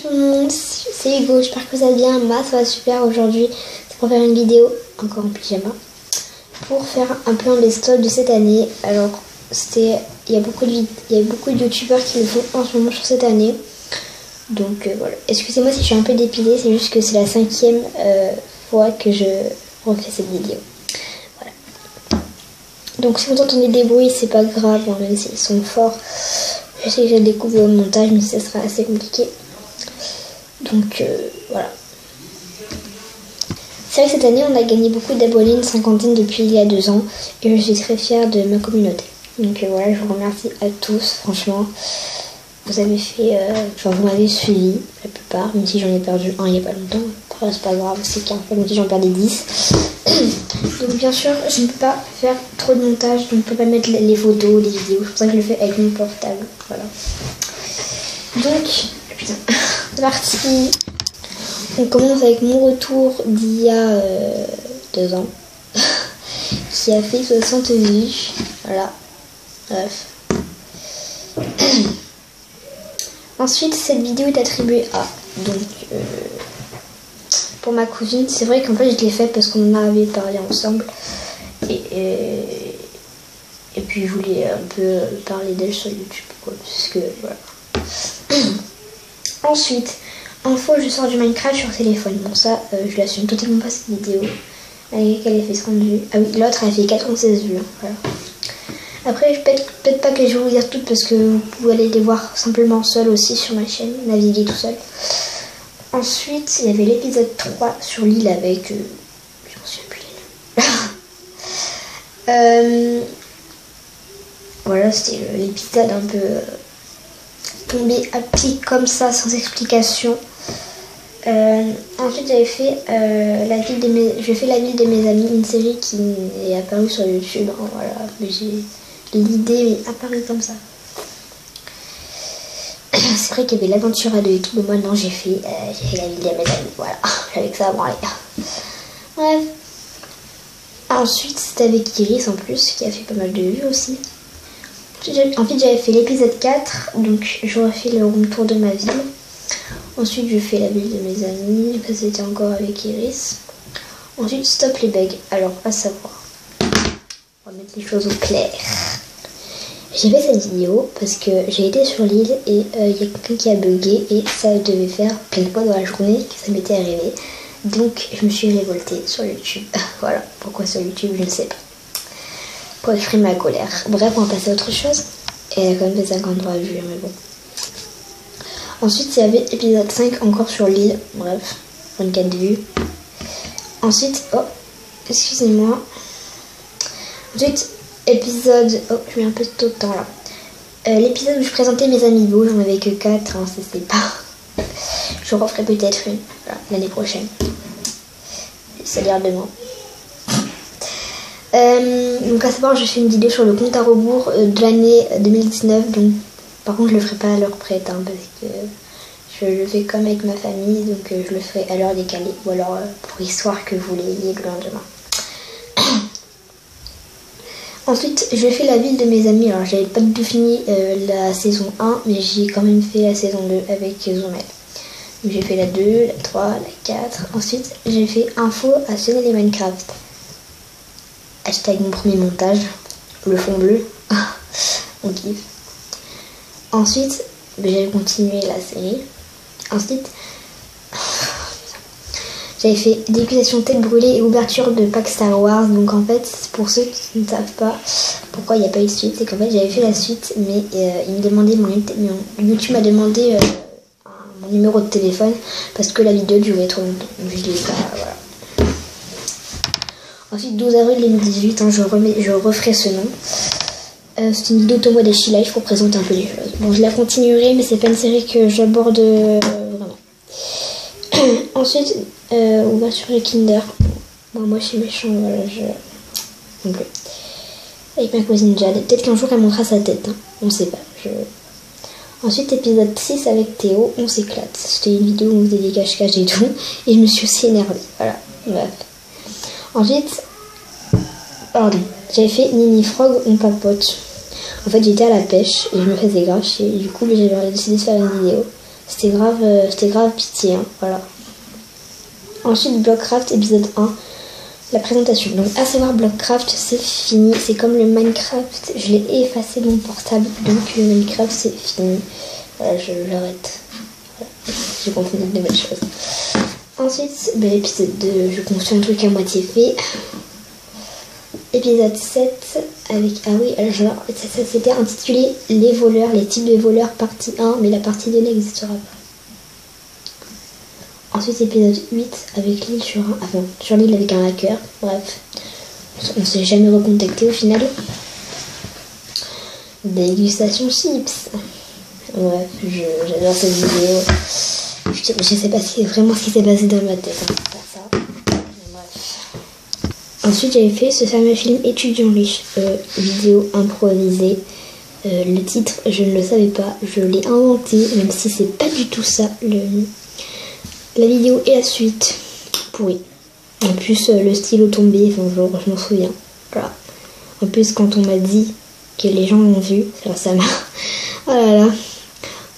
tout le monde, c'est Hugo, j'espère que vous allez bien. Moi ça va super. Aujourd'hui c'est pour faire une vidéo, encore en pyjama, pour faire un peu un best-of de cette année. Alors il y a beaucoup de youtubeurs qui le font en ce moment sur cette année. Donc voilà, excusez-moi si je suis un peu dépilée, c'est juste que c'est la 5e fois que je refais cette vidéo. Voilà. Donc si vous entendez des bruits, c'est pas grave, hein, même s'ils sont forts. Je sais que je le découvre au montage, mais ça sera assez compliqué. Donc voilà. C'est vrai que cette année, on a gagné beaucoup d'abonnés, une cinquantaine depuis il y a 2 ans. Et je suis très fière de ma communauté. Donc voilà, je vous remercie à tous, franchement. Vous avez fait, vous m'avez suivi, la plupart, même si j'en ai perdu un il n'y a pas longtemps. Après, c'est pas grave, c'est qu'un peu, même si j'en perdais 10. Donc bien sûr, je ne peux pas faire trop de montage, donc je ne peux pas mettre les photos, les vidéos. C'est pour ça que je le fais avec mon portable. Voilà. Donc, putain, c'est parti. On commence avec mon retour d'il y a 2 ans, qui a fait 60 vues. Voilà. Bref. Ensuite, cette vidéo est attribuée à, donc, pour ma cousine. C'est vrai qu'en fait, je l'ai faite parce qu'on en avait parlé ensemble. Et puis, je voulais un peu parler d'elle sur YouTube, quoi, parce que, voilà. Ensuite, info, je sors du Minecraft sur téléphone. Bon, ça, je l'assume totalement pas cette vidéo. Elle a fait 30 vues. Ah oui, l'autre, elle a fait 96 vues. Voilà. Après, peut-être pas que je vais vous dire toutes parce que vous pouvez aller les voir simplement seul aussi sur ma chaîne, naviguer tout seul. Ensuite, il y avait l'épisode 3 sur l'île avec... je m'en souviens plus les noms. Voilà, c'était l'épisode un peu tombé à pic comme ça, sans explication. Ensuite, j'avais fait la ville de mes amis, une série qui est apparue sur YouTube. Hein, voilà, l'idée est apparue comme ça. C'est vrai qu'il y avait l'aventure à 2 et tout, mais moi non, j'ai fait la ville de mes amis. Voilà, j'avais que ça à branler. Bref. Ensuite, c'était avec Iris en plus, qui a fait pas mal de vues aussi. Ensuite, j'avais fait l'épisode 4, donc je refais le room tour de ma ville. Ensuite, je fais la ville de mes amis, parce que c'était encore avec Iris. Ensuite, stop les bugs. Alors, à savoir, on va mettre les choses au clair. J'ai fait cette vidéo parce que j'ai été sur l'île et il y a quelqu'un qui a bugué et ça devait faire plein de fois dans la journée que ça m'était arrivé. Donc, je me suis révoltée sur YouTube. Voilà, pourquoi sur YouTube, je ne sais pas. Pour exprimer ma colère. Bref, on va passer à autre chose. Et elle a quand même fait 53 vues, mais bon. Ensuite, il y avait épisode 5 encore sur l'île. Bref, 24 vues. Ensuite, oh, excusez-moi. Ensuite, épisode... Oh, je mets un peu de temps là. L'épisode où je présentais mes amiibo, j'en avais que 4, hein, c'est pas... Je referai peut-être une voilà, l'année prochaine. Ça a l'air de moi. Donc à savoir, je fais une vidéo sur le compte à rebours de l'année 2019. Donc par contre, je le ferai pas à l'heure prête, hein, parce que je le fais comme avec ma famille, donc je le ferai à l'heure décalée, ou alors pour histoire que vous l'ayez le lendemain. Ensuite, je fais la ville de mes amis. Alors, j'avais pas du tout fini la saison 1, mais j'ai quand même fait la saison 2 avec Zoomel. Donc, j'ai fait la 2, la 3, la 4. Ensuite, j'ai fait info à sonner les Minecraft. Hashtag mon premier montage, le fond bleu. On kiffe. Ensuite, j'avais continué la série. Ensuite, j'avais fait dégustation tête brûlée et ouverture de pack Star Wars. Donc en fait, pour ceux qui ne savent pas pourquoi il n'y a pas eu de suite, c'est qu'en fait j'avais fait la suite, mais il me demandait YouTube m'a demandé mon numéro de téléphone parce que la vidéo durait trop longtemps. Donc je l'ai pas, voilà. Ensuite, 12 avril 2018, hein, je referai ce nom. C'est une vidéo Tomo Dashi Life pour présenter un peu les choses. Bon, je la continuerai, mais c'est pas une série que j'aborde vraiment. Ensuite, ouverture de Kinder. Bon, moi, je suis méchant, voilà, non plus. Avec ma cousine Jade. Peut-être qu'un jour, elle montrera sa tête. Hein. On sait pas. Ensuite, épisode 6 avec Théo, on s'éclate. C'était une vidéo où on faisait des cache-cache et tout. Et je me suis aussi énervée. Voilà, bref. Ensuite, pardon, j'avais fait Nini Frog, on papote. En fait, j'étais à la pêche et je me faisais grave chier. Du coup, j'avais décidé de faire une vidéo. c'était grave pitié, hein, voilà. Ensuite, Blockcraft épisode 1, la présentation. Donc, à savoir, Blockcraft, c'est fini. C'est comme le Minecraft, je l'ai effacé de mon portable. Donc, le Minecraft, c'est fini. Voilà, j'arrête. Voilà. J'ai confondu de nouvelles choses. Ensuite, l'épisode 2, je construis un truc à moitié fait. Épisode 7, avec... Ah oui, alors, ça c'était intitulé Les voleurs, les types de voleurs, partie 1, mais la partie 2 n'existera pas. Ensuite, épisode 8 avec l'île sur un... Enfin, sur l'île avec un hacker. Bref, on s'est jamais recontacté au final. Dégustation chips. Bref, j'adore cette vidéo. Je sais pas vraiment ce qui s'est passé dans ma tête. Hein, pas ça. Bref. Ensuite, j'avais fait ce fameux film Étudiant riche, vidéo improvisée. Le titre, je ne le savais pas. Je l'ai inventé, même si c'est pas du tout ça. La vidéo et la suite, pourri. En plus, le stylo tombé, enfin, genre, je m'en souviens. Voilà. En plus, quand on m'a dit que les gens l'ont vu, ça m'a... Oh là là.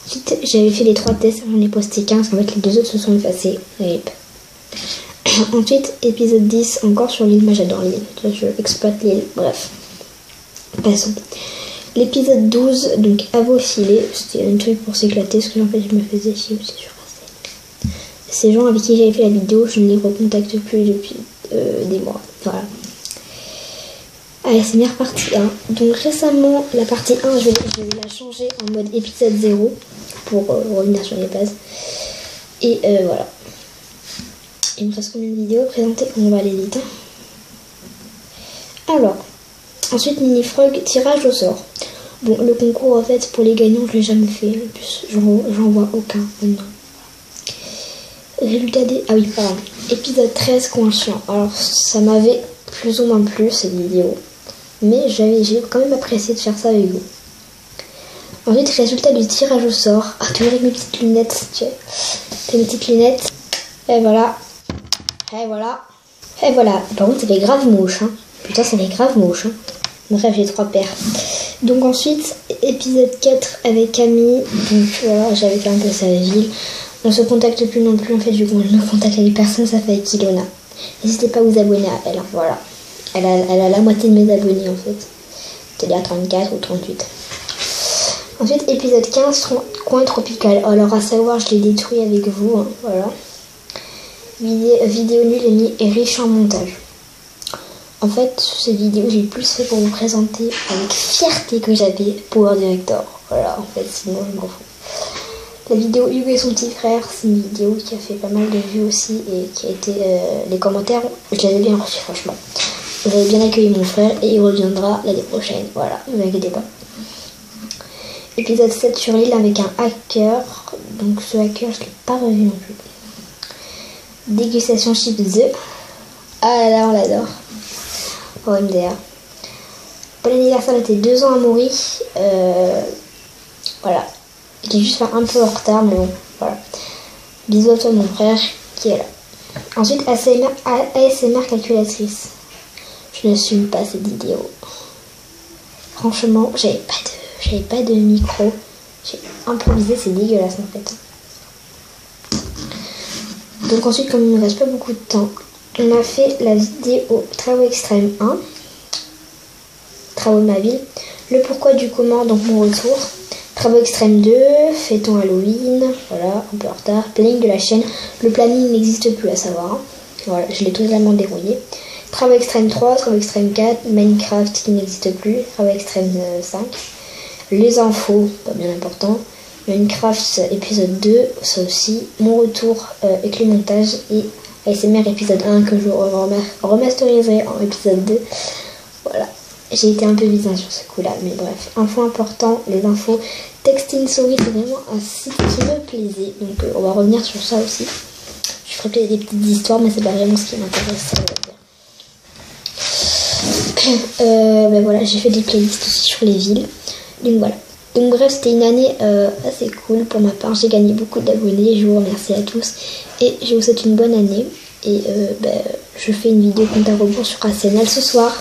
Ensuite, j'avais fait les 3 tests, j'en ai posté 15, en fait, les 2 autres se sont effacés. Rip. Ensuite, épisode 10, encore sur l'île. Moi, j'adore l'île. Je exploite l'île. Bref. Passons. L'épisode 12, donc, à vos filets. C'était un truc pour s'éclater, parce que en fait, je me faisais chier aussi sur ces gens avec qui j'avais fait la vidéo, je ne les recontacte plus depuis des mois. Voilà. ASMR partie 1. Donc récemment, la partie 1, je vais la changer en mode épisode 0 pour revenir sur les bases. Et voilà. Il me reste combien de vidéos à présenter? On va aller vite. Alors, ensuite, Mini Frog, tirage au sort. Bon, le concours en fait pour les gagnants, je l'ai jamais fait. En plus, j'en vois aucun maintenant. Résultat des... Ah oui, pardon. Épisode 13, conscient. Alors, ça m'avait plus ou moins plu, cette vidéo. Mais j'ai quand même apprécié de faire ça avec vous. Ensuite, résultat du tirage au sort. Ah, toujours avec mes petites lunettes. Mes petites lunettes. Et voilà. Et voilà. Et voilà. Par contre, ça fait grave moche. Hein. Putain, ça fait grave moche. Hein. Bref, j'ai 3 paires. Donc ensuite, épisode 4 avec Camille. Donc voilà, j'avais fait un peu sa ville. On se contacte plus non plus, en fait, vu qu'on ne contacte les personnes, ça fait avec Ilona. N'hésitez pas à vous abonner à elle, voilà. Elle a la moitié de mes abonnés, en fait. C'est-à-dire 34 ou 38. Ensuite, épisode 15, coin tropical. Alors, à savoir, je l'ai détruit avec vous, hein, voilà. Vidéo nulle et riche en montage. En fait, cette vidéo, j'ai plus fait pour vous présenter avec fierté que j'avais Power Director. Voilà, en fait, sinon, je m'en fous. La vidéo Hugo et son petit frère, c'est une vidéo qui a fait pas mal de vues aussi et qui a été... les commentaires, je les ai bien reçus franchement. Vous avez bien accueilli mon frère et il reviendra l'année prochaine. Voilà, ne vous inquiétez pas. Épisode 7 sur l'île avec un hacker. Donc ce hacker, je ne l'ai pas revu non plus. Dégustation chips 2. Ah là là, on l'adore. Oh MDR. Bon anniversaire, était 2 ans à mourir. Voilà. J'ai juste fait un peu en retard, mais bon, voilà. Bisous à toi, mon frère, qui est là. Ensuite, ASMR calculatrice. Je ne suis pas cette vidéo. Franchement, j'avais pas de micro. J'ai improvisé, c'est dégueulasse en fait. Donc ensuite, comme il ne me reste pas beaucoup de temps, on a fait la vidéo Travaux extrême 1. Travaux de ma ville. Le pourquoi du comment, donc mon retour. Travaux extrême 2, fêtons Halloween, voilà, un peu en retard. Planning de la chaîne, le planning n'existe plus à savoir. Voilà, je l'ai totalement dérouillé. Travaux extrême 3, travaux extrême 4, Minecraft qui n'existe plus, travaux extrême 5. Les infos, pas bien important. Minecraft épisode 2, ça aussi. Mon retour avec le montage et ASMR épisode 1 que je remasteriserai en épisode 2. Voilà. J'ai été un peu bizarre sur ce coup-là, mais bref. Info important, les infos. Texting Story, c'est vraiment un site qui me plaisait. Donc on va revenir sur ça aussi. Je ferai peut-être des petites histoires, mais c'est pas vraiment ce qui m'intéresse, ça veut dire. Ben voilà, j'ai fait des playlists aussi sur les villes. Donc voilà. Donc bref, c'était une année assez cool pour ma part. J'ai gagné beaucoup d'abonnés, je vous remercie à tous. Et je vous souhaite une bonne année. Et je fais une vidéo compte à rebours sur Arsenal ce soir.